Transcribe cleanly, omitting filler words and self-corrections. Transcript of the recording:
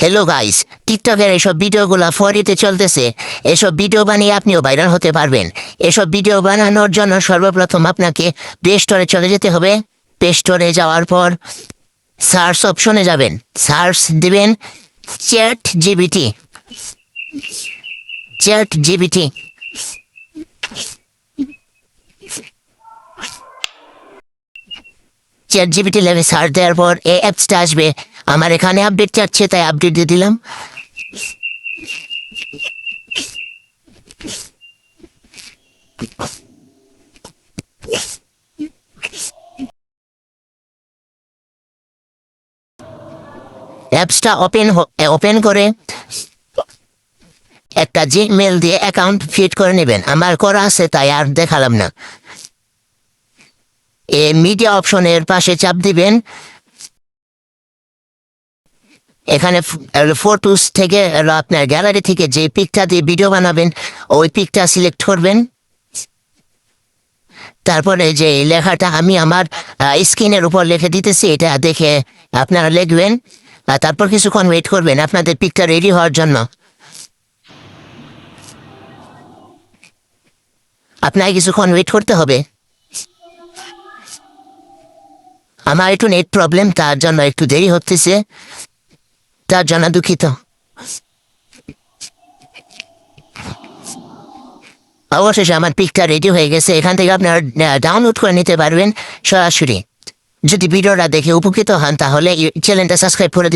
Hello guys, টিকটকের এসব ভিডিওগুলো ফরিতে চলতেছে। এসব ভিডিও বানিয়ে আপনিও ভাইরাল হতে পারবেন। এসব ভিডিও বানানোর জন্য সর্বপ্রথম আপনাকে প্লে স্টোরে চলে যেতে হবে। প্লে স্টোরে যাওয়ার পর সার্চ অপশনে যাবেন, সার্চ দিবেন chat GPT. Chat GPT chat GPT লেগে সার্চ দেওয়ার পর এই অ্যাপসটা আসবে। আমার এখানে আপডেট চাচ্ছে তাই আপডেট দিয়ে দিলাম। অ্যাপসটা ওপেন করে একটা জিমেল দিয়ে অ্যাকাউন্ট ফিট করে নেবেন। আমার করা আছে তাই আর দেখালাম না। মিডিয়া অপশনের পাশে চাপ দিবেন। এখানে ফটোস থেকে আপনার গ্যালারি থেকে যে পিকটা দিয়ে ভিডিও বানাবেন ওই পিকটা সিলেক্ট করবেন। তারপরে যে লেখাটা আমি আমার স্ক্রিনের উপর লিখে দিতেছি এটা দেখে আপনারা লিখবেন। তারপর কিছুক্ষণ ওয়েট করবেন আপনাদের পিকটা রেডি হওয়ার জন্য। আপনাকে কিছুক্ষণ ওয়েট করতে হবে। আমার একটু নেট প্রবলেম, তার জন্য একটু দেরি হতেছে, তার জন্য দুঃখিত। অবশেষে আমার পিকটা রেডি হয়ে গেছে। এখান থেকে আপনারা ডাউনলোড করে নিতে পারবেন সরাসরি। যদি ভিডিওটা দেখে উপকৃত হন তাহলে চ্যানেলটা সাবস্ক্রাইব করে দিন।